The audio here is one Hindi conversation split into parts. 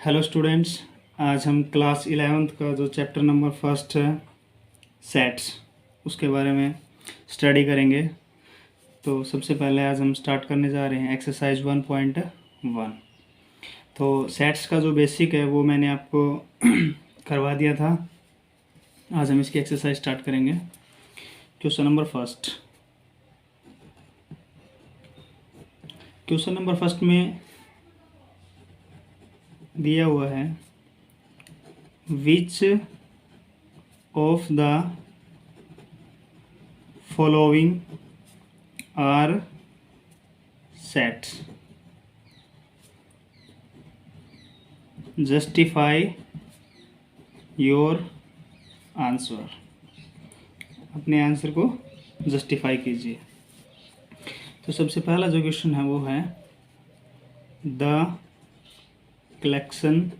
Hello students. आज हम क्लास 11th का जो चैप्टर नंबर फर्स्ट है सेट्स उसके बारे में स्टडी करेंगे। तो सबसे पहले आज हम स्टार्ट करने जा रहे हैं एक्सरसाइज 1.1। तो सेट्स का जो बेसिक है वो मैंने आपको करवा दिया था। आज हम इसकी एक्सरसाइज स्टार्ट करेंगे। क्वेश्चन नंबर फर्स्ट में दिया हुआ है which of the following are sets, justify your answer. अपने आंसर को जस्टिफाई कीजिए। तो सबसे पहला जो क्वेश्चन है वो है the collection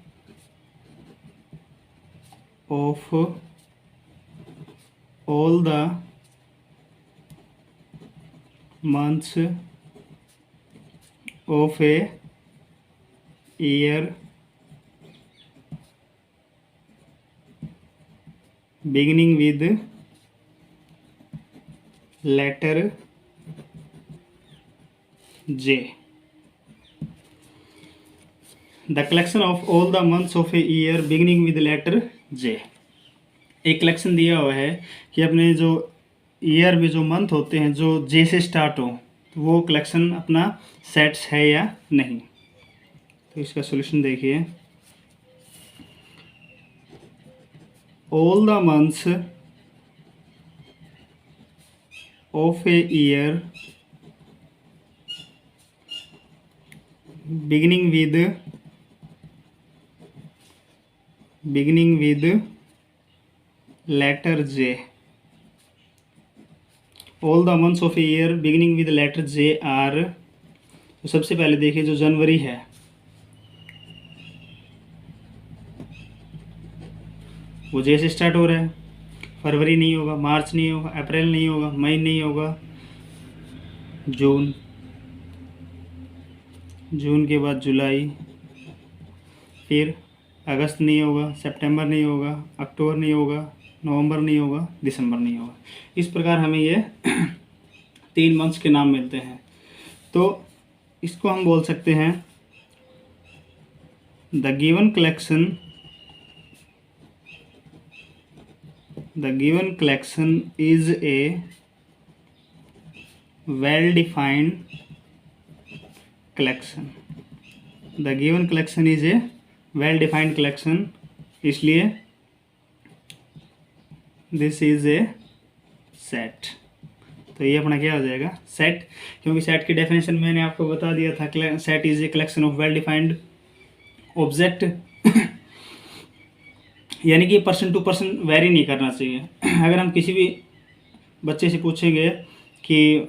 of all the months of a year beginning with letter J. The collection of all the months of a year beginning with letter J. एक कलेक्शन दिया हुआ है कि अपने जो ईयर में जो मंथ होते हैं जो जे से स्टार्ट हो, तो वो कलेक्शन अपना सेट्स है या नहीं। तो इसका सॉल्यूशन देखिए। All the months of a year beginning with letter J. All the months of a year beginning with letter J are. तो सबसे पहले देखिए जो जनवरी है वो जे से स्टार्ट हो रहा है। फरवरी नहीं होगा, मार्च नहीं होगा, अप्रैल नहीं होगा, मई नहीं होगा, जून के बाद जुलाई, फिर अगस्त नहीं होगा, सितंबर नहीं होगा, अक्टूबर नहीं होगा, नवंबर नहीं होगा, दिसंबर नहीं होगा। इस प्रकार हमें ये 3 मंथ्स के नाम मिलते हैं। तो इसको हम बोल सकते हैं the given collection is a well defined collection. The given collection is a well defined collection, इसलिए दिस इज ए सेट। तो ये अपना क्या हो जाएगा, सेट। क्योंकि सेट की डेफिनेशन मैंने आपको बता दिया था, set is a collection of well defined object. यानी कि पर्सन टू पर्सन वेरी नहीं करना चाहिए। अगर हम किसी भी बच्चे से पूछेंगे कि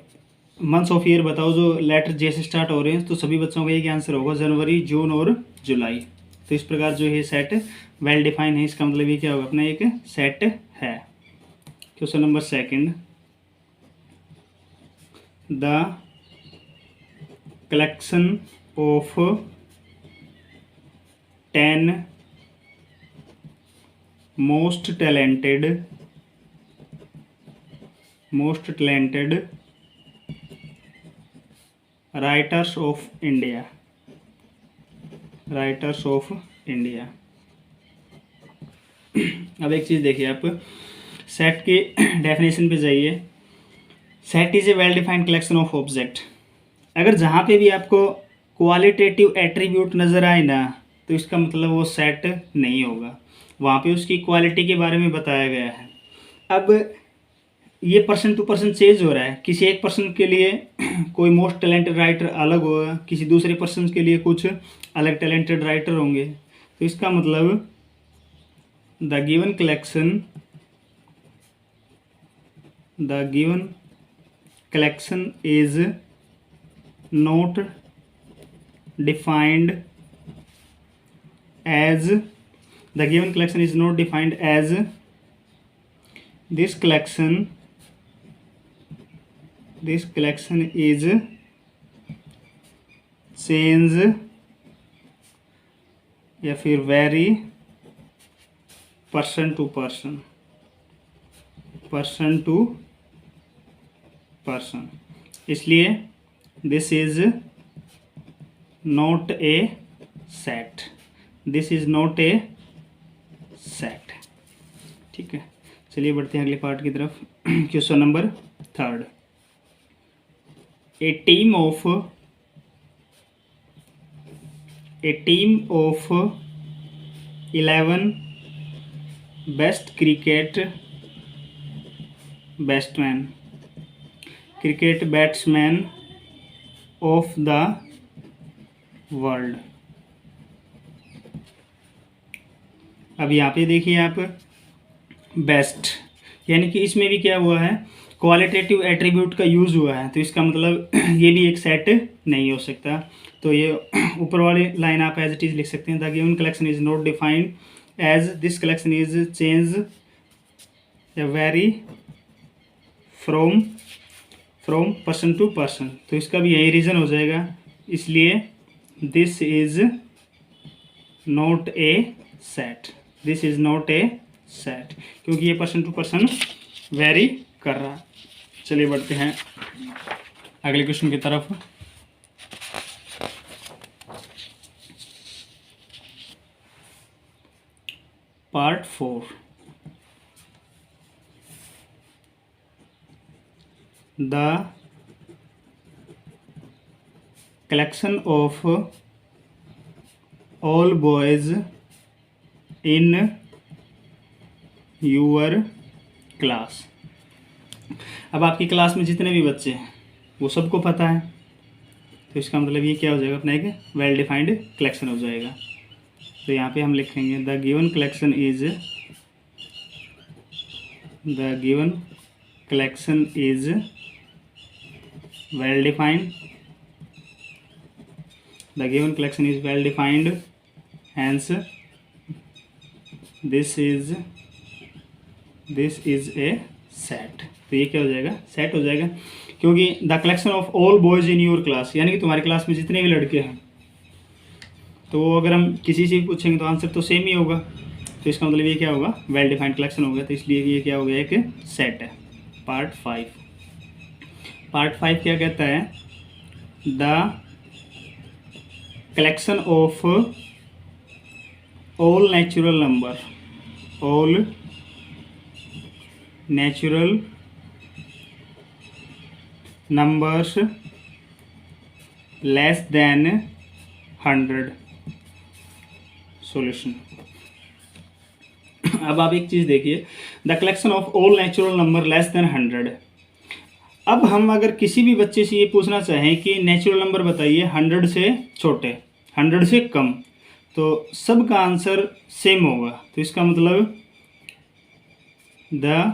मंथ्स ऑफ ईयर बताओ जो लेटर जे से स्टार्ट हो रहे हैं, तो सभी बच्चों का एक आंसर होगा जनवरी, जून और जुलाई। तो इस प्रकार जो है सेट वेल डिफाइंड है, इसका मतलब ये क्या होगा, अपना एक सेट है। Question number second, the collection of 10 most talented writers of India. अब एक चीज़ देखिए, आप सेट की डेफिनेशन पे जाइए। Set is a well defined collection of object. अगर जहाँ पे भी आपको क्वालिटेटिव एट्रीब्यूट नज़र आए ना, तो इसका मतलब वो सेट नहीं होगा। वहाँ पे उसकी क्वालिटी के बारे में बताया गया है। अब ये पर्सन टू पर्सन चेंज हो रहा है। किसी एक पर्सन के लिए कोई मोस्ट टैलेंटेड राइटर अलग होगा, किसी दूसरे पर्सन के लिए कुछ अलग टैलेंटेड राइटर होंगे। तो इसका मतलब the given collection is not defined as this collection is change या फिर vary person to person, person to person, इसलिए this is not a set, this is not a set. ठीक है, चलिए बढ़ते हैं अगले पार्ट की तरफ। Question number 3, a team of 11 best cricket batsman of the world. अब यहाँ पे देखिए आप, बेस्ट यानी कि इसमें भी क्या हुआ है, क्वालिटेटिव एट्रीब्यूट का यूज़ हुआ है, तो इसका मतलब ये भी एक सेट नहीं हो सकता। तो ये ऊपर वाली लाइन आप एज इट इज़ लिख सकते हैं, the given collection is not defined as this collection is change या vary from person to person, तो इसका भी यही रीज़न हो जाएगा, इसलिए this is not a set, this is not a set, क्योंकि ये पर्सन टू पर्सन वेरी कर रहा है। चलिए बढ़ते हैं अगले क्वेश्चन की तरफ। Part 4, the collection of all boys in your class. अब आपकी क्लास में जितने भी बच्चे हैं वो सबको पता है, तो इसका मतलब ये क्या हो जाएगा, अपना एक वेल डिफाइंड कलेक्शन हो जाएगा। तो यहाँ पे हम लिखेंगे the given collection is well defined, the given collection is well defined, hence this is a set. तो ये क्या हो जाएगा, सेट हो जाएगा, क्योंकि the collection of all boys in your class, यानी कि तुम्हारी क्लास में जितने भी लड़के हैं, तो अगर हम किसी से भी पूछेंगे तो आंसर तो सेम ही होगा, तो इसका मतलब ये क्या होगा, वेल डिफाइंड कलेक्शन होगा, तो इसलिए ये क्या हो गया, एक सेट है। पार्ट 5 क्या कहता है, the collection of all natural numbers less than 100 solution. अब आप एक चीज़ देखिए, the collection of all natural number less then 100। अब हम अगर किसी भी बच्चे से ये पूछना चाहें कि नेचुरल नंबर बताइए 100 से छोटे, 100 से कम, तो सब का आंसर सेम होगा। तो इसका मतलब the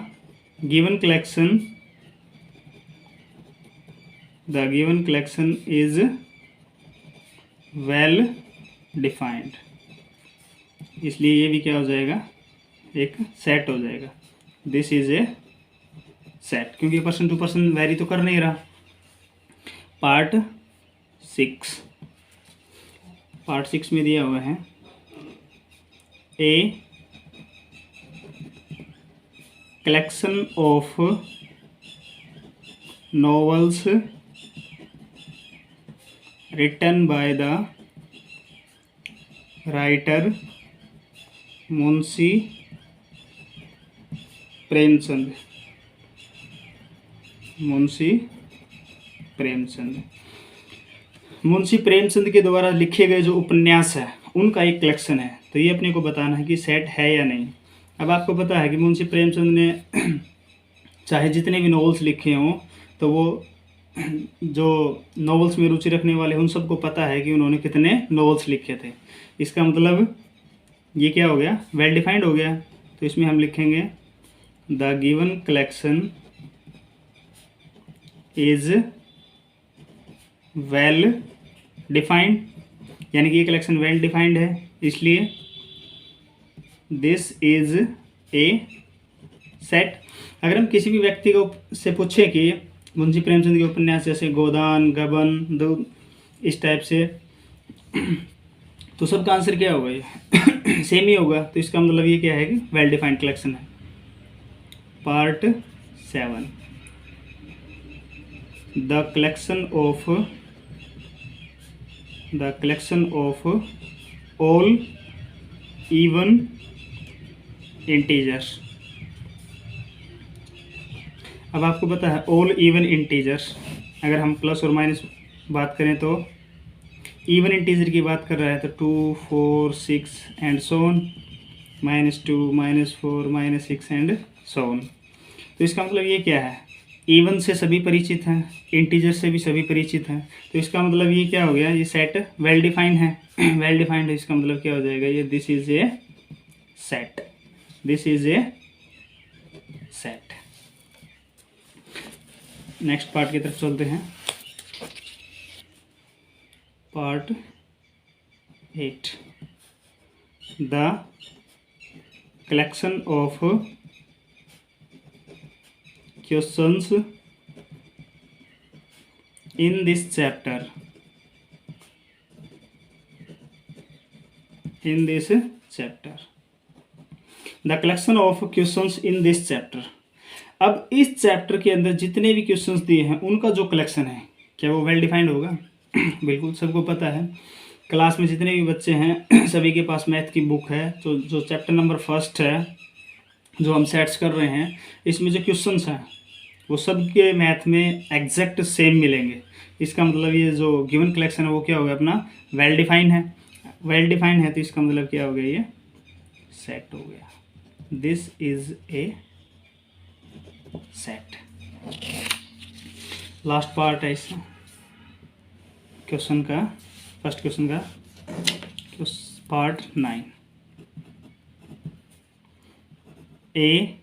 given collection is well defined, इसलिए ये भी क्या हो जाएगा, एक सेट हो जाएगा। दिस इज ए सेट, क्योंकि पर्सन टू पर्सन वेरी तो कर नहीं रहा। पार्ट 6 में दिया हुआ है, a collection of novels written by the writer Munshi Premchand. Munshi Premchand के द्वारा लिखे गए जो उपन्यास है उनका एक कलेक्शन है, तो ये अपने को बताना है कि सेट है या नहीं। अब आपको पता है कि मुंशी प्रेमचंद ने चाहे जितने भी नॉवेल्स लिखे हों, तो वो जो नॉवेल्स में रुचि रखने वाले उन सबको पता है कि उन्होंने कितने नॉवेल्स लिखे थे। इसका मतलब ये क्या हो गया, वेल डिफाइंड हो गया। तो इसमें हम लिखेंगे the given collection is well defined, यानी कि ये कलेक्शन वेल डिफाइंड है, इसलिए दिस इज ए सेट। अगर हम किसी भी व्यक्ति को से पूछें कि मुंशी प्रेमचंद के उपन्यास जैसे गोदान, गबन, दूध, इस टाइप से तो सबका आंसर क्या होगा, ये सेम ही होगा। तो इसका मतलब ये क्या है कि वेल डिफाइंड कलेक्शन है। Part 7, the collection of all even integers. अब आपको पता है ऑल इवन इंटीजर्स, अगर हम प्लस और माइनस बात करें तो इवन इंटीजर की बात कर रहा है तो 2, 4, 6 and so on, -2, -4, -6 and so on. तो इसका मतलब ये क्या है, इवन से सभी परिचित हैं, इंटीजर से भी सभी परिचित हैं। तो इसका मतलब ये क्या हो गया, ये सेट वेल डिफाइंड है। वेल डिफाइंड है, इसका मतलब क्या हो जाएगा, ये this is a set, this is a set. Next part की तरफ चलते हैं। Part 8, the collection of questions in this chapter, the collection of questions in this chapter। अब इस चैप्टर के अंदर जितने भी क्वेश्चंस दिए हैं उनका जो कलेक्शन है, क्या वो वेल डिफाइंड होगा? बिल्कुल, सबको पता है, क्लास में जितने भी बच्चे हैं सभी के पास मैथ की बुक है। तो जो चैप्टर नंबर 1 है जो हम सेट्स कर रहे हैं, इसमें जो क्वेश्चंस हैं वो सब के मैथ में एग्जैक्ट सेम मिलेंगे। इसका मतलब ये जो गिवन कलेक्शन है वो क्या हो गया, अपना वेल डिफाइंड है। वेल डिफाइंड है तो इसका मतलब क्या हो गया, ये सेट हो गया। This is a set. Last part है इस क्वेश्चन का, फर्स्ट क्वेश्चन का, part 9, A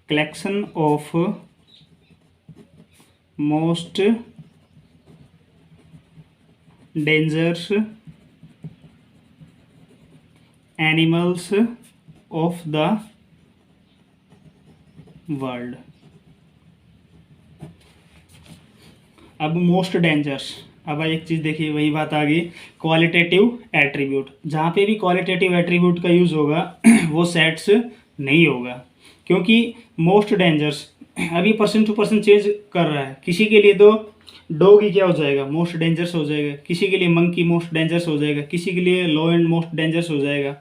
collection of most dangerous animals of the world। अब मोस्ट डेंजरस, अब एक चीज़ देखिए, वही बात आ गई, क्वालिटेटिव एट्रीब्यूट। जहाँ पे भी क्वालिटेटिव एट्रीब्यूट का यूज़ होगा वो सेट्स नहीं होगा, क्योंकि मोस्ट डेंजरस अभी पर्सन टू पर्सन चेंज कर रहा है। किसी के लिए तो डॉग ही क्या हो जाएगा, मोस्ट डेंजरस हो जाएगा, किसी के लिए मंकी मोस्ट डेंजरस हो जाएगा, किसी के लिए लो एंड मोस्ट डेंजरस हो जाएगा।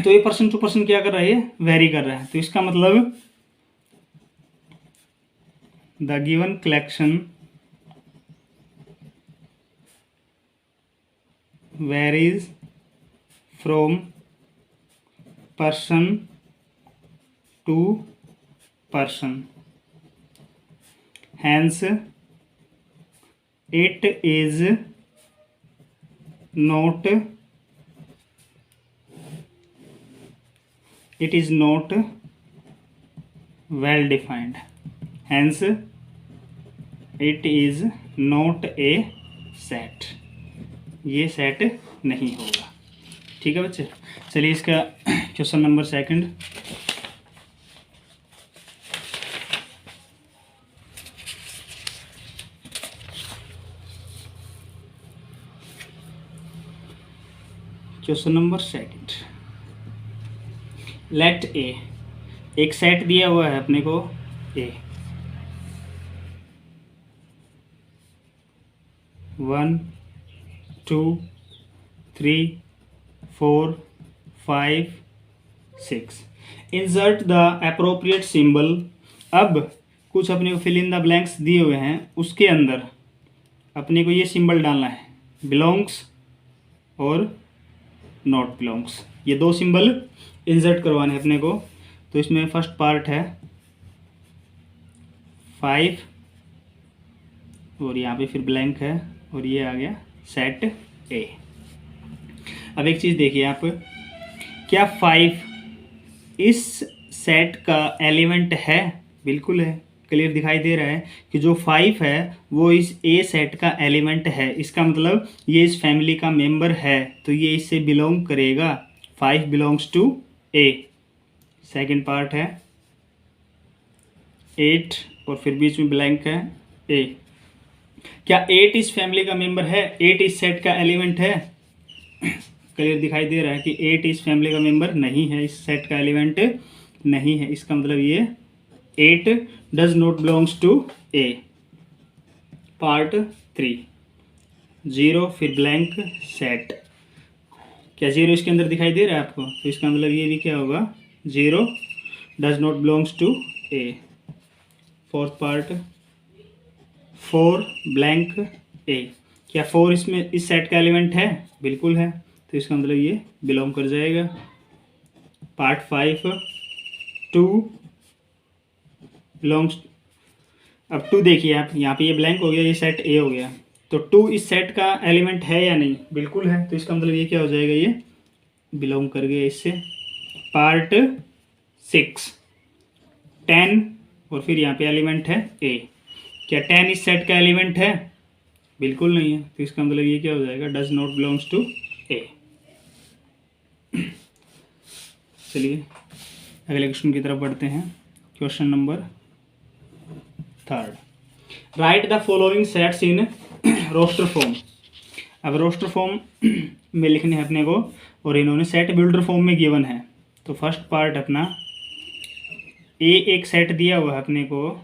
तो ये पर्सन टू पर्सन क्या कर रहा है, ये वेरी कर रहा है। तो इसका मतलब the given collection varies from person to person, hence it is not well defined, hence it is not a set। ये सेट नहीं होगा। ठीक है बच्चे, चलिए इसका question number 2। Question number 2, let A, एक सेट दिया हुआ है अपने को A, 1 2 3 4 5 6, insert the appropriate symbol. अब कुछ अपने को फिल इन द ब्लैंक्स दिए हुए हैं, उसके अंदर अपने को ये सिंबल डालना है, बिलोंग्स और नॉट बिलोंग्स। ये दो सिंबल इंसर्ट करवाने हैं अपने को। तो इसमें फर्स्ट पार्ट है 5 और यहाँ पे फिर ब्लैंक है और ये आ गया सेट ए। अब एक चीज़ देखिए आप, क्या 5 इस सेट का एलिमेंट है? बिल्कुल है, क्लियर दिखाई दे रहा है कि जो 5 है वो इस ए सेट का एलिमेंट है। इसका मतलब ये इस फैमिली का मेंबर है, तो ये इससे बिलोंग करेगा। 5 belongs to a. Second part है 8 और फिर बीच में ब्लैंक है ए। क्या 8 इस फैमिली का मेंबर है? 8 इस सेट का एलिमेंट है? क्लियर दिखाई दे रहा है कि 8 इस फैमिली का मेंबर नहीं है, इस सेट का एलिमेंट नहीं है। इसका मतलब ये 8 does not belongs to a. Part 3 0 फिर ब्लैंक सेट। क्या 0 इसके अंदर दिखाई दे रहा है आपको? तो इसका मतलब ये भी क्या होगा? 0 does not belongs to A. Fourth part 4 blank A. क्या 4 इसमें इस सेट का एलिमेंट है? बिल्कुल है, तो इसका मतलब ये बिलोंग कर जाएगा। Part 5 2 belongs. अब 2 देखिए आप, यहाँ पे ये ब्लैंक हो गया, ये सेट ए हो गया, तो 2 इस सेट का एलिमेंट है या नहीं? बिल्कुल है, तो इसका मतलब ये क्या हो जाएगा? ये बिलोंग कर गया इससे। पार्ट 6 10 और फिर यहाँ पे एलिमेंट है ए। क्या 10 इस सेट का एलिमेंट है? बिल्कुल नहीं है, तो इसका मतलब ये क्या हो जाएगा? Does not belongs to a. चलिए अगले क्वेश्चन की तरफ बढ़ते हैं। Question number 3 write the following sets in roster form. अब रोस्टर फॉर्म में लिखने हैं अपने को, और इन्होंने सेट बिल्डर फॉर्म में गिवन है। तो फर्स्ट पार्ट अपना ए एक सेट दिया हुआ है अपने को।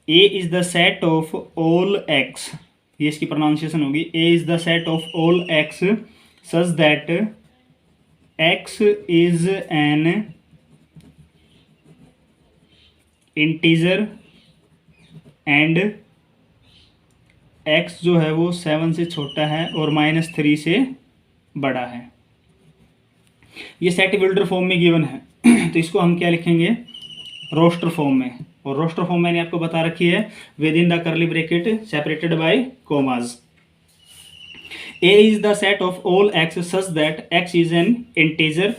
A is the set of all x, ये इसकी प्रोनाउंसिएशन होगी। A is the set of all x such that x is an integer and x जो है वो 7 से छोटा है और -3 से बड़ा है। ये सेट बिल्डर फॉर्म में गिवन है। तो इसको हम क्या लिखेंगे? रोस्टर फॉर्म में। और रोस्टर फॉर्म मैंने आपको बता रखी है with in the curly bracket separated by commas. A is the set of all x such that x is an integer.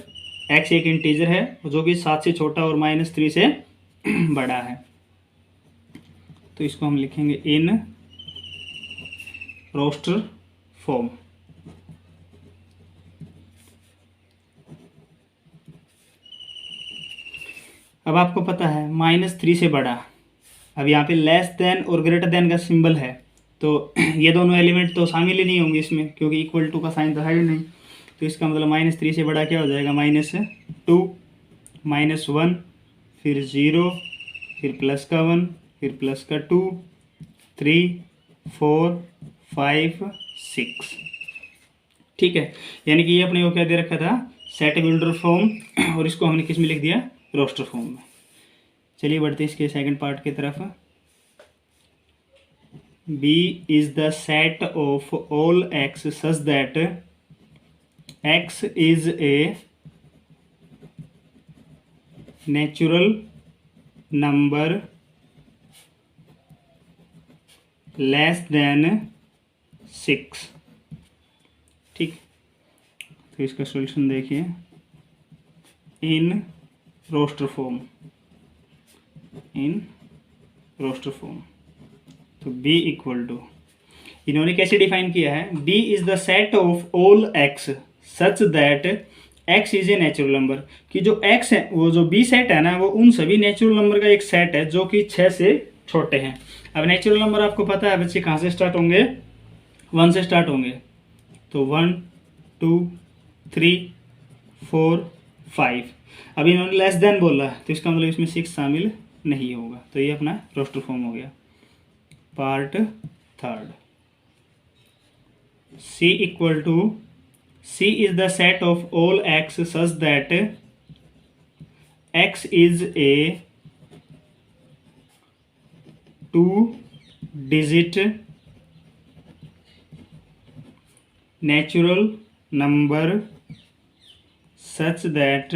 X एक इंटीजर है जो कि 7 से छोटा और -3 से बड़ा है। तो इसको हम लिखेंगे इन रोस्टर फॉर्म। अब आपको पता है -3 से बड़ा। अब यहाँ पे लेस देन और ग्रेटर देन का सिंबल है, तो ये दोनों एलिमेंट तो शामिल ही नहीं होंगे इसमें, क्योंकि इक्वल टू का साइन तो है ही नहीं। तो इसका मतलब -3 से बड़ा क्या हो जाएगा? -2 -1 फिर 0 फिर प्लस का 1 फिर प्लस का 2 3 4 5 6। ठीक है, यानी कि ये अपने को क्या दे रखा था? सेट बिल्डर फॉर्म, और इसको हमने किस में लिख दिया? रोस्टर फॉर्म में। चलिए बढ़ते हैं इसके सेकंड पार्ट की तरफ। B is the set of all x such that x is a natural number less than 6। ठीक, तो इसका सॉल्यूशन देखिए in roster form. In roster form तो b इक्वल टू, इन्होंने कैसे डिफाइन किया है? b is the set of all x such that x is a natural number, कि जो x है वो जो b सेट है ना, वो उन सभी नेचुरल नंबर का एक सेट है जो कि 6 से छोटे हैं। अब नेचुरल नंबर आपको पता है बच्चे कहाँ से स्टार्ट होंगे? 1 से स्टार्ट होंगे। तो 1 2 3 4 5। अब इन्होंने लेस देन बोला, तो इसका मतलब इसमें 6 शामिल नहीं होगा। तो ये अपना रोस्टर फॉर्म हो गया। Part 3 C equal to, C is the set of all x such that x is a 2-digit natural number such that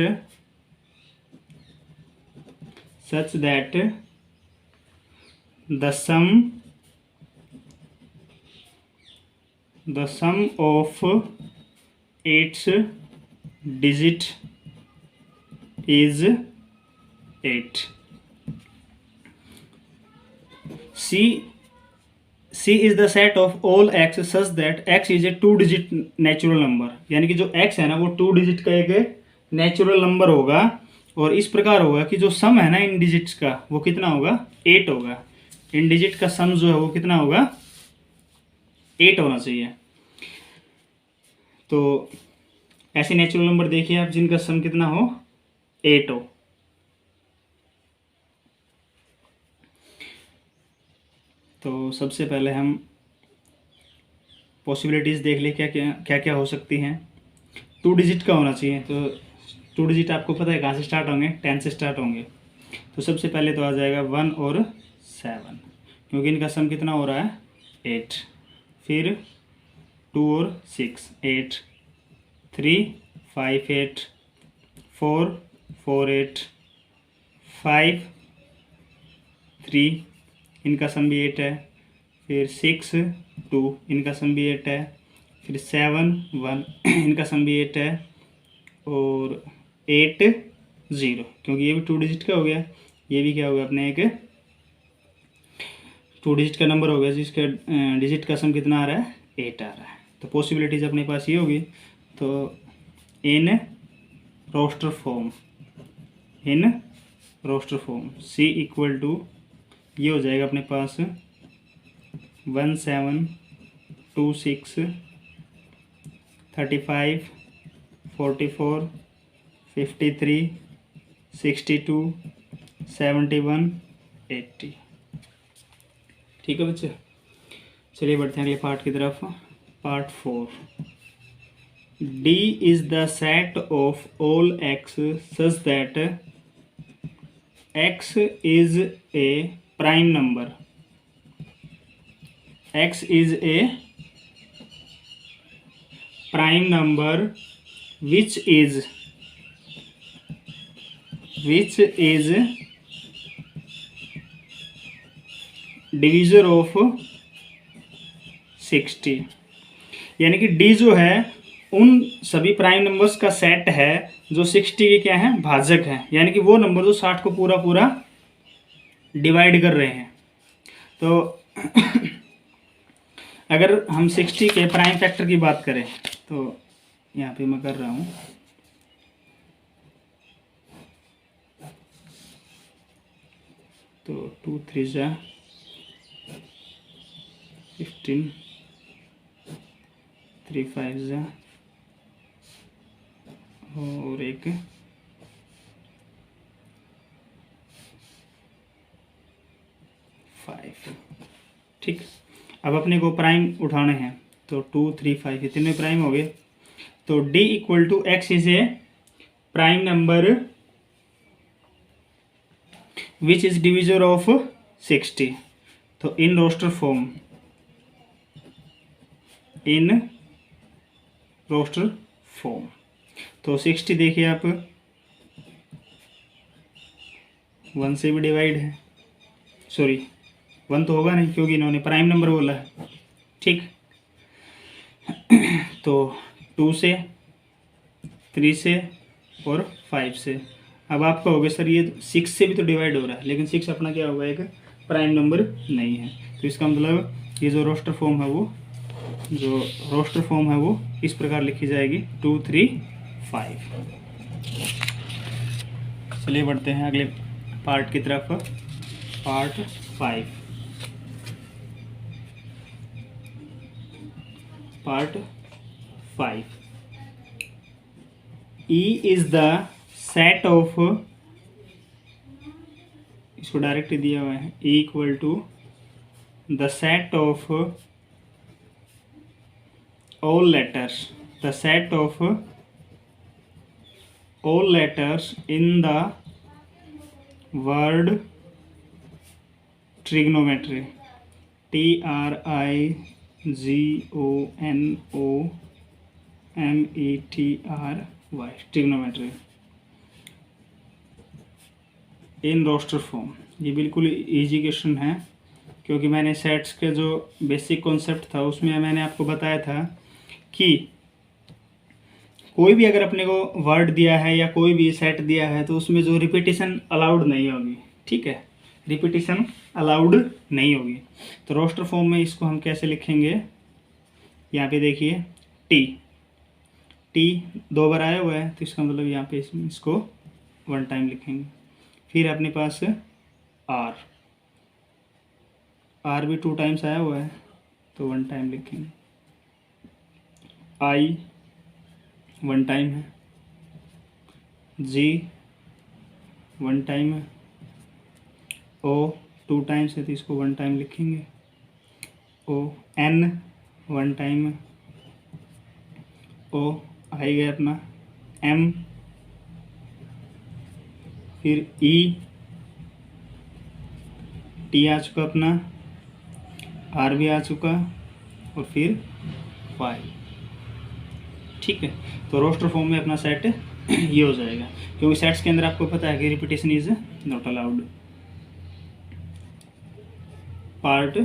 the sum of its digit is 8. C is the set of all x such that x is a 2-digit natural number, यानी कि जो x है ना वो 2 डिजिट का एक नेचुरल नंबर होगा, और इस प्रकार होगा कि जो सम है ना इन डिजिट्स का वो कितना होगा? 8 होगा। इन डिजिट का सम जो है वो कितना होगा, 8 होना चाहिए। तो ऐसे नेचुरल नंबर देखिए आप जिनका सम कितना हो, 8 हो। तो सबसे पहले हम पॉसिबिलिटीज़ देख ले क्या क्या हो सकती हैं। 2 डिजिट का होना चाहिए, तो 2 डिजिट आपको पता है कहाँ से स्टार्ट होंगे, 10 से स्टार्ट होंगे। तो सबसे पहले तो आ जाएगा 1 और 7, क्योंकि इनका सम कितना हो रहा है, 8। फिर 2 और 6, 8, 3, 5, 8, 4, 4, 8, 5, 3, इनका सम भी 8 है। फिर 6, 2, इनका सम भी 8 है। फिर 7, 1, इनका सम भी 8 है। और 8, 0, क्योंकि ये भी 2 डिजिट का हो गया, ये भी क्या हो गया अपने एक 2 डिजिट का नंबर हो गया, जिसका डिजिट का सम कितना आ रहा है, 8 आ रहा है। तो पॉसिबिलिटीज़ अपने पास ये होगी। तो in roster form, in roster form C equal to, ये हो जाएगा अपने पास 1, 7, 2, 6, 35, 44, 53, 62, 71, 80। ठीक है बच्चे, चलिए बढ़ते हैं अगले पार्ट की तरफ। Part 4, D is the set of all x such that x is a prime number, x is a prime number which is divisor of 60। यानी कि D जो है उन सभी प्राइम नंबर्स का सेट है जो 60 के क्या हैं, भाजक हैं। यानी कि वो नंबर जो 60 को पूरा पूरा डिवाइड कर रहे हैं। तो अगर हम 60 के प्राइम फैक्टर की बात करें तो यहाँ पे मैं कर रहा हूँ, तो 2 3 जा 15, 3 5 जा और एक 5। ठीक, अब अपने को प्राइम उठाने हैं, तो 2 3 5 इतने प्राइम हो गए। तो D equal to x is a prime number which is divisor of 60। तो in roster form, in roster form, तो 60 देखिए आप 1 से भी डिवाइड है, सॉरी 1 तो होगा नहीं क्योंकि इन्होंने प्राइम नंबर बोला है। ठीक, तो 2 से, 3 से और 5 से। अब आपका हो गया सर ये 6 से भी तो डिवाइड हो रहा है, लेकिन 6 अपना क्या होगा, एक प्राइम नंबर नहीं है। तो इसका मतलब ये जो रोस्टर फॉर्म है वो इस प्रकार लिखी जाएगी 2 3 5। चलिए बढ़ते हैं अगले पार्ट की तरफ। Part 5, part 5, E is the set of, इसको डायरेक्ट दिया हुआ है, E equal to the set of all letters, the set of all letters in the word trigonometry, trigonometry, trigonometry in roster form. ये बिल्कुल इजी क्वेश्चन है, क्योंकि मैंने सेट्स के जो बेसिक कॉन्सेप्ट था उसमें मैंने आपको बताया था कि कोई भी अगर अपने को वर्ड दिया है या कोई भी सेट दिया है तो उसमें जो रिपीटिशन अलाउड नहीं होगी। ठीक है, रिपीटिशन अलाउड नहीं होगी। तो रोस्टर फॉर्म में इसको हम कैसे लिखेंगे, यहाँ पे देखिए टी 2 बार आया हुआ है, तो इसका मतलब यहाँ पे इसको 1 टाइम लिखेंगे। फिर अपने पास R, आर भी 2 टाइम्स आया हुआ है तो 1 टाइम लिखेंगे। आई 1 टाइम है, जी 1 टाइम है, ओ 2 टाइम्स है तो इसको 1 टाइम लिखेंगे। ओ एन 1 टाइम है, ओ आई गया अपना, एम, फिर ई, टी आ चुका अपना, आर भी आ चुका, और फिर वाई। ठीक है, तो रोस्टर फॉर्म में अपना सेट ये हो जाएगा, क्योंकि सेट्स के अंदर आपको पता है कि repetition is not allowed. Part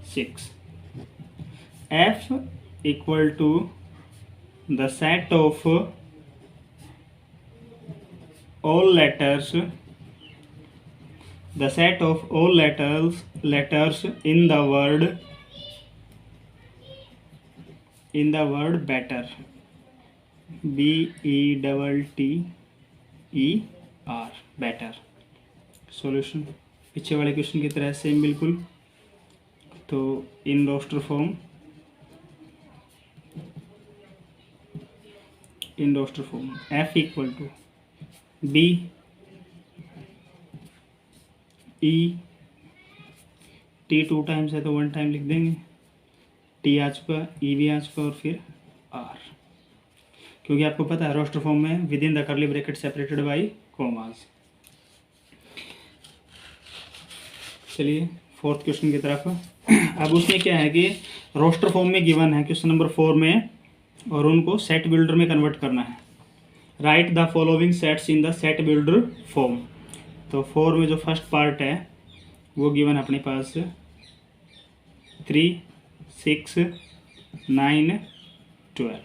6, F equal to the set of all letters, the set of all letters in the word better, BETTER, better। Solution पीछे वाले क्वेश्चन की तरह सेम बिल्कुल। तो in roster form F equal to B E, T 2 times है तो 1 टाइम लिख देंगे, टी आ चुका, ई भी आ चुका, और फिर आर, क्योंकि आपको पता है रोस्टर फॉर्म में with in the curly bracket separated by commas. चलिए 4th क्वेश्चन की तरफ। अब उसमें क्या है कि रोस्टर फॉर्म में गिवन है क्वेश्चन नंबर 4 में, और उनको सेट बिल्डर में कन्वर्ट करना है। Right the following sets in the set builder form. तो 4 में जो फर्स्ट पार्ट है वो गिवन है अपने पास 3, 6, 9, 12।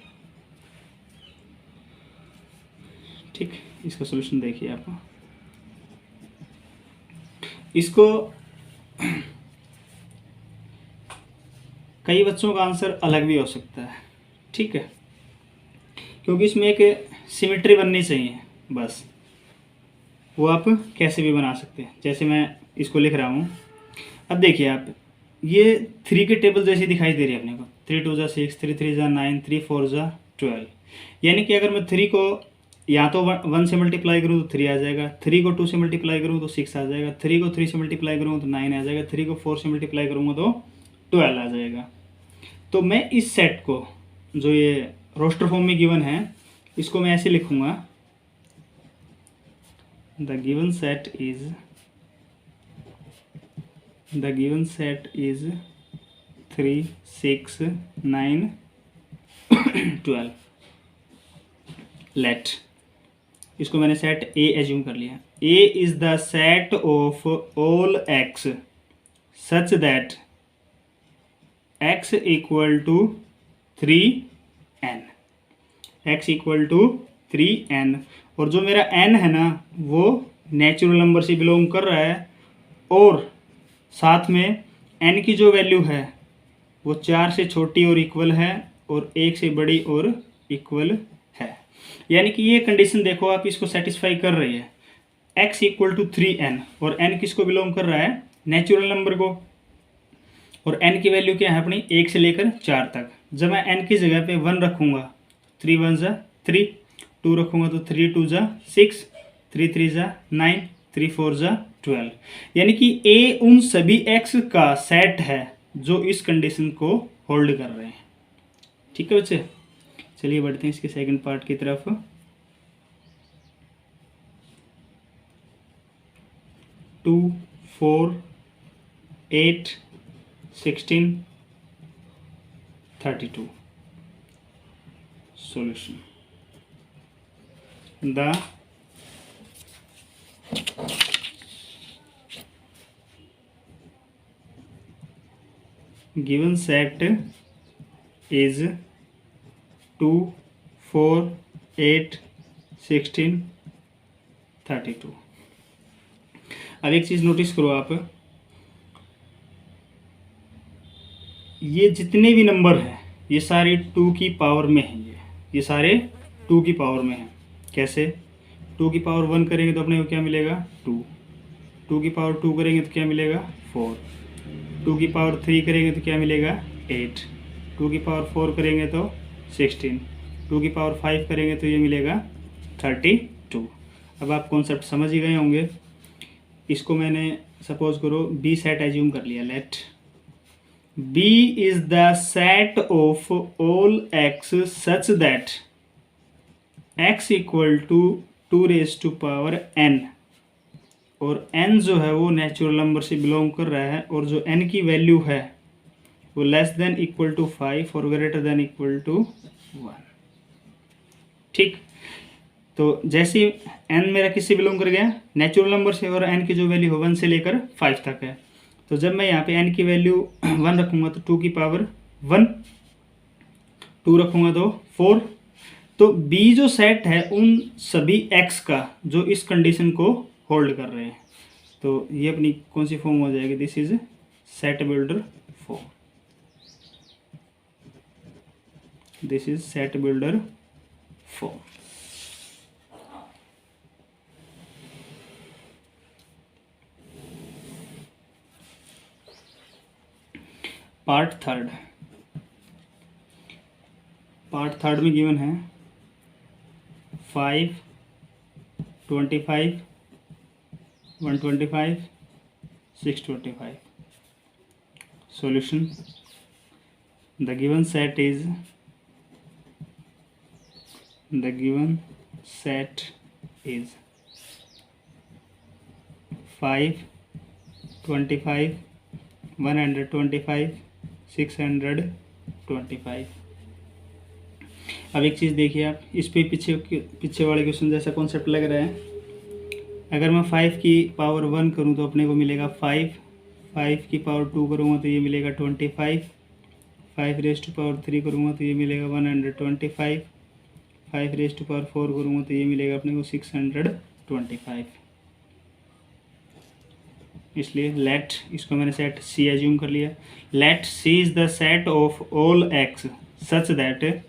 ठीक, इसका सॉल्यूशन देखिए आप। इसको कई बच्चों का आंसर अलग भी हो सकता है, ठीक है, क्योंकि इसमें एक सिमेट्री बननी चाहिए, बस वो आप कैसे भी बना सकते हैं। जैसे मैं इसको लिख रहा हूँ, अब देखिए आप, ये 3 के टेबल जैसी दिखाई दे रही है अपने को, 3 2 जा 6, 3 3 जा 9, 3 4 जा 12। यानी कि अगर मैं 3 को या तो 1 से मल्टीप्लाई करूँ तो 3 आ जाएगा, 3 को 2 से मल्टीप्लाई करूँ तो 6 आ जाएगा, 3 को 3 से मल्टीप्लाई करूँ तो 9 आ जाएगा, 3 को 4 से मल्टीप्लाई करूँगा तो 12 आ जाएगा। तो मैं इस सेट को, जो ये रोस्टर फॉर्म में गिवन है, इसको मैं ऐसे लिखूँगा, the given set is 3 6 9 12। Let, इसको मैंने सेट ए एज्यूम कर लिया। A is the set of all x such that x equal to 3n, x equal to 3n, और जो मेरा n है ना वो नेचुरल नंबर से बिलोंग कर रहा है, और साथ में n की जो वैल्यू है वो 4 से छोटी और इक्वल है, और 1 से बड़ी और इक्वल है। यानी कि ये कंडीशन देखो आप, इसको सेटिस्फाई कर रही है, x इक्वल टू 3n, और n किसको बिलोंग कर रहा है, नेचुरल नंबर को, और n की वैल्यू क्या है अपनी 1 से लेकर 4 तक। जब मैं n की जगह पे 1 रखूँगा, 3 1 जा 3, 2 रखूँगा तो 3 2 जा 6, 3 3 जा 9, 3 4 जा 12। यानी कि a उन सभी x का सेट है जो इस कंडीशन को होल्ड कर रहे हैं। ठीक है बच्चे, चलिए बढ़ते हैं इसके सेकंड पार्ट की तरफ। 2 4 8 16 32 solution। The given set is 2 4 8 16 32। अब एक चीज़ नोटिस करो आप, ये जितने भी नंबर हैं ये सारे 2 की पावर में हैं, ये सारे 2 की पावर में हैं। कैसे? 2 की पावर 1 करेंगे तो अपने को क्या मिलेगा 2, 2 की पावर 2 करेंगे तो क्या मिलेगा 4, टू की पावर 3 करेंगे तो क्या मिलेगा 8, टू की पावर 4 करेंगे तो 16, टू की पावर 5 करेंगे तो ये मिलेगा 32। अब आप कॉन्सेप्ट समझ ही गए होंगे। इसको मैंने सपोज करो बी सेट एज्यूम कर लिया। Let B is the set of all x such that x equal to 2n, और n जो है वो नेचुरल नंबर से बिलोंग कर रहा है, और जो n की वैल्यू है वो लेस देन इक्वल टू 5 और ग्रेटर देन इक्वल टू 1। ठीक, तो जैसे n मेरा किससे बिलोंग कर गया, नेचुरल नंबर से, और n की जो वैल्यू है 1 से लेकर 5 तक है। तो जब मैं यहाँ पे n की वैल्यू 1 रखूँगा तो 2 की पावर 1, 2 रखूँगा तो 4। तो b जो सेट है उन सभी x का जो इस कंडीशन को होल्ड कर रहे हैं, तो ये अपनी कौन सी फॉर्म हो जाएगी, this is set builder form, this is set builder form. Part third में गिवन है 5, 25, 125, 625। Solution: the given set is 5, 25, 125, 625। अब एक चीज़ देखिए आप, इस पे पीछे वाले क्वेश्चन जैसा कॉन्सेप्ट लग रहा है। अगर मैं 5 की पावर 1 करूं तो अपने को मिलेगा 5, 5 की पावर 2 करूंगा तो ये मिलेगा 25, 5 रेज टू पावर 3 करूंगा तो ये मिलेगा 125, 5 रेज टू पावर 4 करूंगा तो ये मिलेगा अपने को 625। इसलिए लेट, इसको मैंने सेट सी एज्यूम कर लिया। Let C is the set of all x such that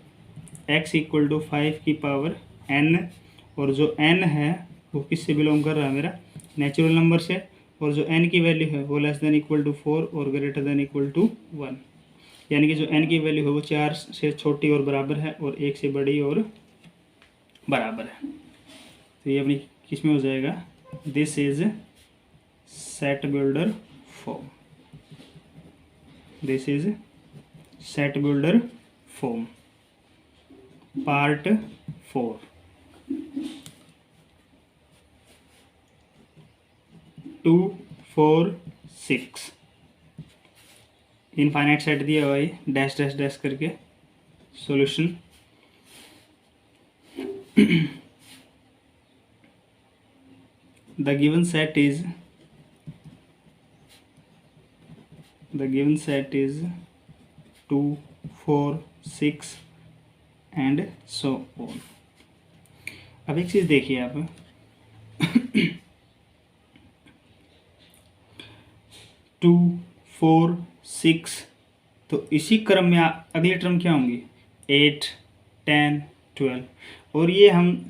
x equal to 5 की पावर n, और जो n है वो किससे बिलोंग कर रहा है, मेरा नेचुरल नंबर से, और जो n की वैल्यू है वो लेस देन इक्वल टू 4 और ग्रेटर देन इक्वल टू 1, यानी कि जो n की वैल्यू है वो 4 से छोटी और बराबर है और 1 से बड़ी और बराबर है। तो ये अपनी किस में हो जाएगा, this is set builder form, this is set builder form. Part 4, two 4 6 infinite set दिया हुआ है डैश डैश डैश करके। Solution: the given set is 2, 4 6 and so on. अब एक चीज़ देखिए आप, 2, 4 6, तो इसी क्रम में अगले टर्म क्या होंगी, 8, 10, 12, और ये हम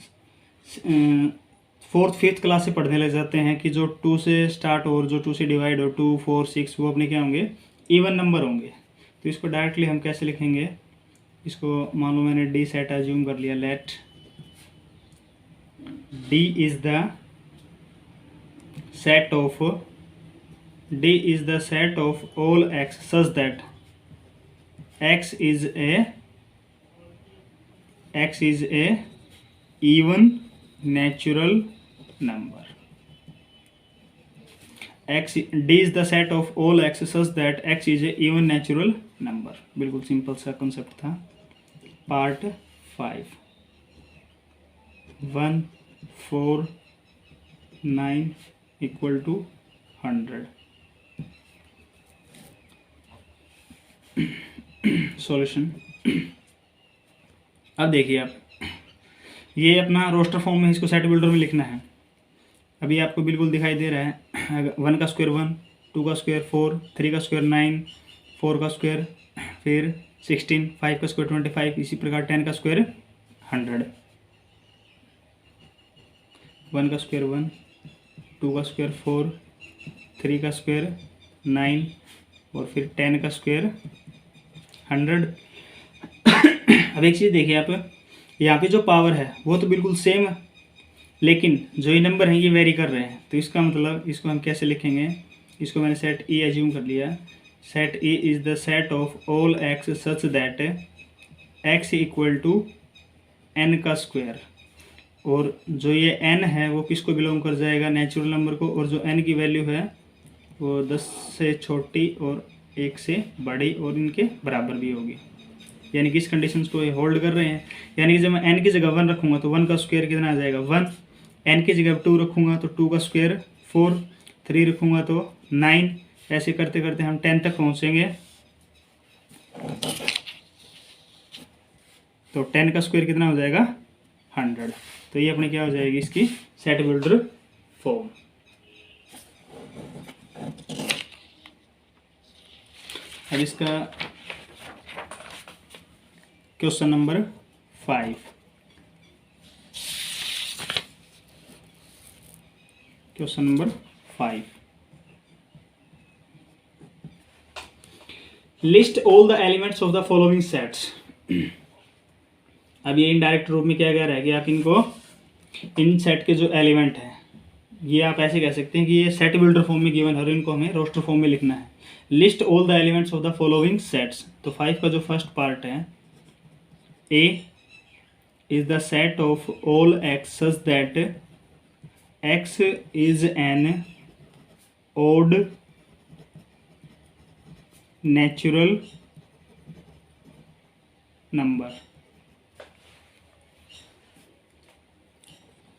4th 5th क्लास से पढ़ने लग जाते हैं कि जो 2 से स्टार्ट और जो 2 से डिवाइड हो, 2, 4, 6, वो अपने क्या होंगे, इवन नंबर होंगे। तो इसको डायरेक्टली हम कैसे लिखेंगे, इसको मान लो मैंने डी सेट एज्यूम कर लिया। Let D is the set of all x such that x is a even natural number. D is the set of all x such that x is a even natural number। बिल्कुल सिंपल सा कॉन्सेप्ट था। Part 5, 1, 4, 9 equal to 100। सॉल्यूशन: अब देखिए आप, ये अपना रोस्टर फॉर्म में इसको सेट बिल्डर में लिखना है। अभी आपको बिल्कुल दिखाई दे रहा है, 1 का स्क्वायर 1, 2 का स्क्वायर 4, 3 का स्क्वायर 9, 4 का स्क्वायर फिर 16, 5 का स्क्वायर 25, इसी प्रकार 10 का स्क्वायर 100। 1 का स्क्वायर 1, 2 का स्क्वायर 4, 3 का स्क्वायर 9, और फिर 10 का स्क्वायर 100। अब एक चीज़ देखिए आप, यहाँ पे जो पावर है वो तो बिल्कुल सेम है, लेकिन जो ये नंबर हैं ये वेरी कर रहे हैं। तो इसका मतलब इसको हम कैसे लिखेंगे, इसको मैंने सेट ई एज्यूम कर लिया। Set E is the set of all x such that x equal to n का स्क्वायर। और जो ये एन है वो किसको बिलोंग कर जाएगा, नेचुरल नंबर को। और जो एन की वैल्यू है वो 10 से छोटी और 1 से बड़ी और इनके बराबर भी होगी। यानी कि इस कंडीशंस को ये होल्ड कर रहे हैं। यानी कि जब मैं एन की जगह 1 रखूँगा तो 1 का स्क्वायर कितना आ जाएगा 1, एन की जगह 2 रखूँगा तो 2 का स्क्वायर 4, 3 रखूँगा तो 9। ऐसे करते करते हम 10 तक पहुँचेंगे। तो 10 का स्क्वायर कितना हो जाएगा 100। तो ये अपने क्या हो जाएगी इसकी सेट बिल्डर फॉर्म। अब इसका question number 5। Question number 5, list all the elements of the following sets. अब ये इनडायरेक्ट रूप में क्या कह रहा है कि आप इनको, इन सेट के जो एलिमेंट हैं ये आप ऐसे कह सकते हैं कि ये सेट बिल्डर फॉर्म में गिवन है और इनको हमें रोस्टर फॉर्म में लिखना है। List all the elements of the following sets. तो 5 का जो फर्स्ट पार्ट है, A is the set of all x such that x is an odd natural number.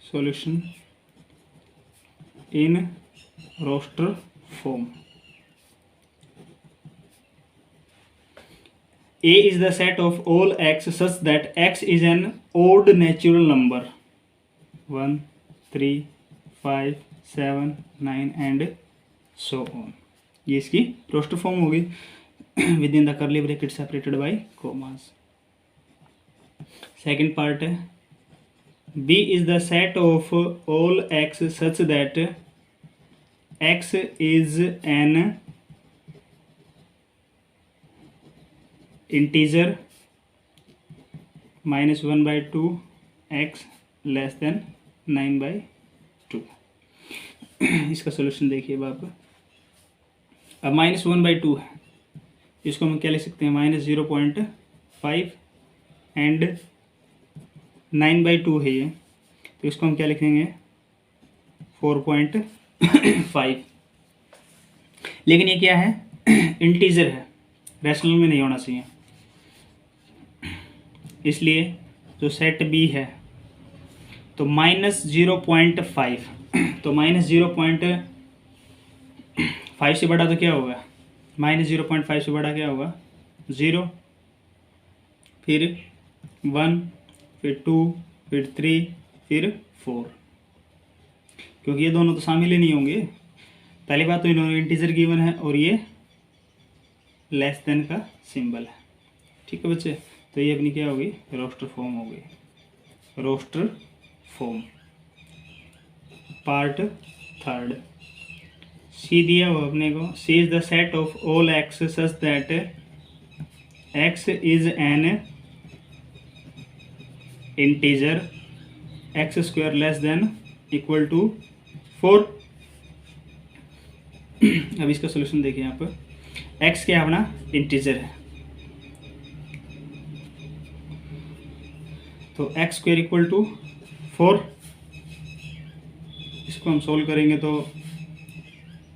Solution in roster form. A is the set of all x such that x is an odd natural number 1, 3, 5, 7, 9 and so on। ये इसकी रोस्टर फॉर्म होगी with in the curly bracket separated by commas. Second part है, B is the set of all x such that x is an integer -1/2 x less than 9/2। इसका सोल्यूशन देखिए आप। अब -1/2 है, इसको हम क्या लिख सकते हैं -0.5 एंड 9/2 है ये, तो इसको हम क्या लिखेंगे 4.5। लेकिन ये क्या है इंटीजर है, रैशनल में नहीं होना चाहिए। इसलिए जो सेट बी है तो -0.5, तो -0.5 से बड़ा तो क्या होगा, -0.5 से बड़ा क्या होगा 0, फिर 1, फिर 2, फिर 3, फिर 4, क्योंकि ये दोनों तो शामिल ही नहीं होंगे। पहली बात तो इन्होंने इंटीजर गिवन है और ये लेस देन का सिंबल है। ठीक है बच्चे, तो ये अपनी क्या होगी रोस्टर फॉर्म हो गई। Roster form part third, C दिया हुआ अपने को, C is the set of all x such that x is an integer x square less than equal to 4। अब इसका सोल्यूशन देखिए यहाँ पर, एक्स क्या अपना इंटीजर है तो एक्स स्क्वायर इक्वल टू 4। इसको हम सोल्व करेंगे तो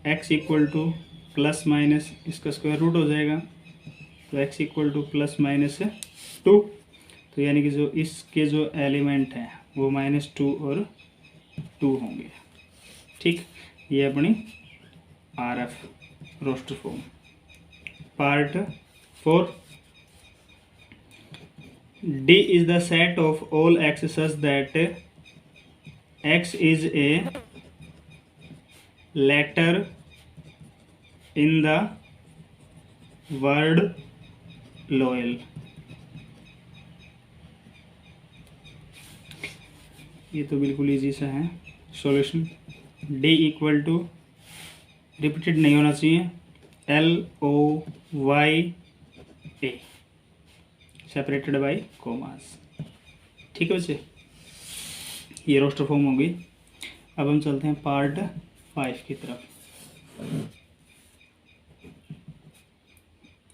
x equal two plus minus इसका स्क्वायर रूट हो जाएगा, तो x equal two plus minus 2। तो यानी कि जो इसके जो एलिमेंट हैं वो -2 और 2 होंगे। ठीक, ये अपनी RF roster form. Part 4, D is the set of all x such that x is a letter in the word loyal। ये तो बिल्कुल इजी सा है। Solution D equal to, repeated नहीं होना चाहिए, LOYA सेपरेटेड बाय कोमास। ठीक है बच्चे, ये रोस्टर फॉर्म होगी। अब हम चलते हैं पार्ट 5 की तरफ।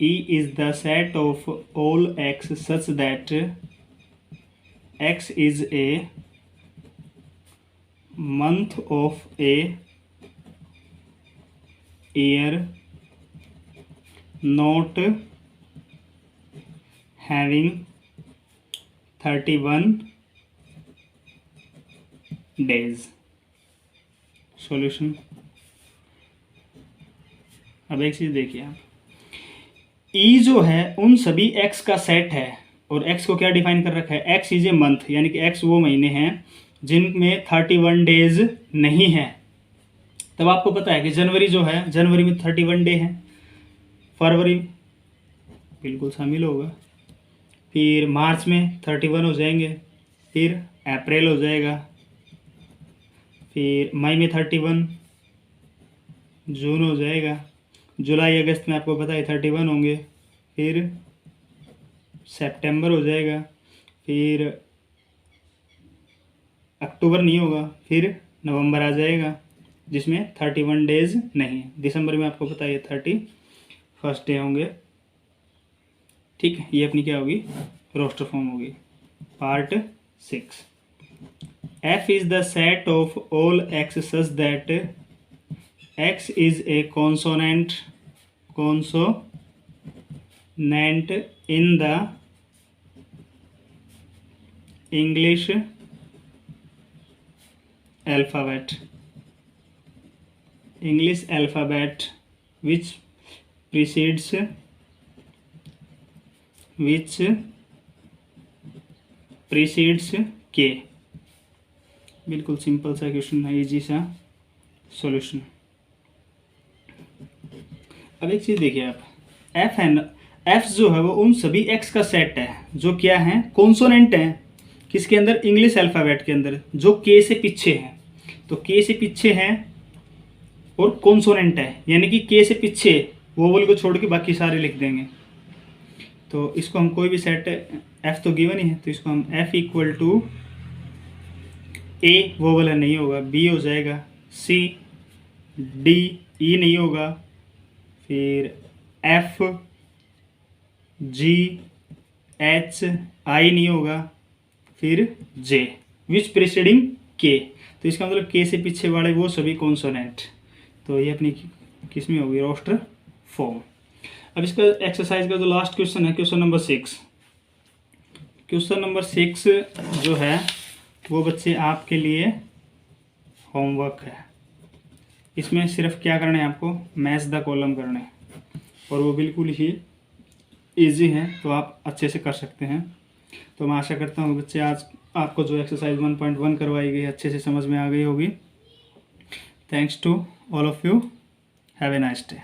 E is the set of all x such that x is a month of a year not having 31 days। Solution. अब एक चीज़ देखिए आप, ई जो है उन सभी एक्स का सेट है, और एक्स को क्या डिफाइन कर रखा है, एक्स इज ए मंथ, यानी कि एक्स वो महीने हैं जिनमें 31 डेज नहीं है। तब आपको पता है कि जनवरी जो है, जनवरी में 31 डे है, फरवरी बिल्कुल शामिल होगा, फिर मार्च में 31 हो जाएंगे, फिर अप्रैल हो जाएगा, फिर मई में 31, जून हो जाएगा, जुलाई अगस्त में आपको पता है 31 होंगे, फिर सितंबर हो जाएगा, फिर अक्टूबर नहीं होगा, फिर नवंबर आ जाएगा जिसमें 31 डेज नहीं है, दिसंबर में आपको पता है 31 डे होंगे। ठीक है, ये अपनी क्या होगी, रोस्टर फॉर्म होगी। Part 6, F is the set of all x such that x is a consonant in the English alphabet which precedes k। बिल्कुल सिंपल सा क्वेश्चन है, इजी सा सॉल्यूशन। अब एक चीज़ देखिए आप, एफ है ना, एफ जो है वो उन सभी एक्स का सेट है जो क्या है, कॉन्सोनेंट है, किसके अंदर, इंग्लिश अल्फ़ाबेट के अंदर, जो के से पीछे है। तो के से पीछे है और कॉन्सोनेंट है, यानी कि के से पीछे वोवल को छोड़ के बाकी सारे लिख देंगे। तो इसको हम कोई भी सेट, एफ तो गिवन ही है, तो इसको हम F equal to a vowel है नहीं होगा, बी हो जाएगा, सी डी ई नहीं होगा, फिर एफ जी एच आई नहीं होगा, फिर जे विच प्रीसीडिंग के। तो इसका मतलब के से पीछे वाले वो सभी कॉन्सोनेंट। तो ये अपनी किस में होगी, रोस्टर फॉर्म। अब इसका एक्सरसाइज का जो लास्ट क्वेश्चन है, क्वेश्चन नंबर 6। क्वेश्चन नंबर 6 जो है वो बच्चे आपके लिए होमवर्क है। इसमें सिर्फ क्या करना है आपको, मैच द कॉलम करना है, और वो बिल्कुल ही इजी है, तो आप अच्छे से कर सकते हैं। तो मैं आशा करता हूँ बच्चे आज आपको जो एक्सरसाइज 1.1 करवाई गई अच्छे से समझ में आ गई होगी। Thanks to all of you, have a nice day.